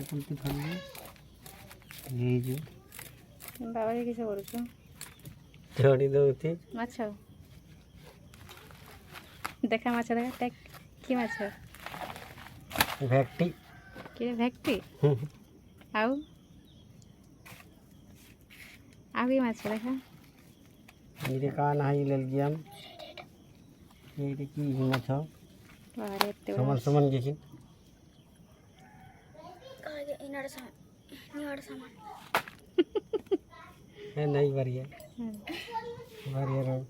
সকলকে ধরবে এই যে ବାବାରେ କିସ କରୁଛୁ ଧରି ଦଉଛି ମାଛ ଦେଖା ମାଛ ଦେଖା ଟେକ୍ କି ମାଛ ଭେକ୍ଟି କି ଭେକ୍ଟି ଆଉ କି ମାଛ ଦେଖା ଏଇରେ କାନ ହାଇ ଲେଲଜିଆମ ଏଇରେ କି ମାଛ ବାବାରେ ଏତେ ସମାନ ସମାନ କିଛି है नहीं बढ़िया बढ़िया रहो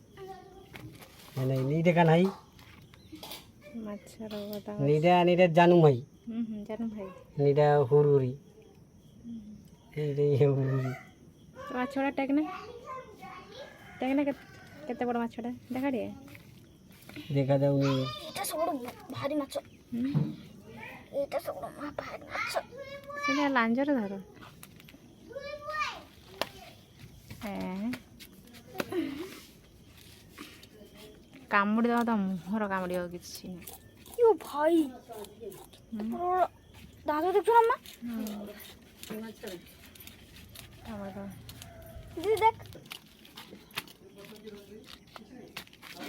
है नहीं नीचे का नहीं ମାଛର ବଦା नीचे नीचे जानू भाई ଜାନୁ ଭାଇ नीचे हुरुरी ये हुरुरी ତ ମାଛଟା ଟେକ୍ ନା କେତେ ବଡ଼ ମାଛଟା ଦେଖା ଟିକେ देखा जाऊ नहीं এটা ସବୁଠୁ ଭାରି ମାଛ ଏଇଟା ସବୁଠୁ ଭାରି ମାଛ ସେଟା ଲାଞ୍ଜରେ ଧର କାମୁଡ଼ି ଦେବ ତ ମୁହଁର କାମୁଡ଼ିବ କିଛି ନାହିଁ ଇଓ ଭାଇ ଦାଦା ଦେଖଛୁ ନା দিদি দেখ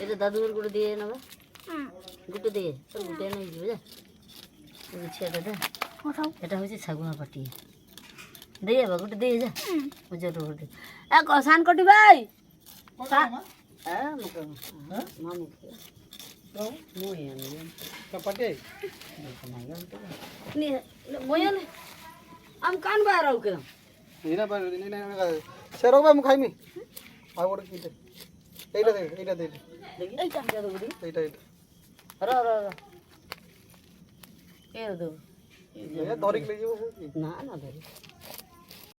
এটা দাদুর করে দিয়ে নেবে গুটে দিয়ে তোর গুটে নেই যাবে যা বুঝছি দাদা কোথাও এটা হচ্ছে ছাগুনা পাটি দিয়ে বা গুটে দিয়ে যা বুঝে তো গুটে এ কসান কটি ভাই হ্যাঁ মুখ মামু মুই আনি कपटे নি মই আনি আম কান বাইরে আউ কেন इना पर इना सेरो बा मु खाइमी आ गोटे किटे এইটা দে দেখি এইটা দাদু গুড়ি এইটা র র র এ দাদু এ ধরি লে যাবো না না ধরি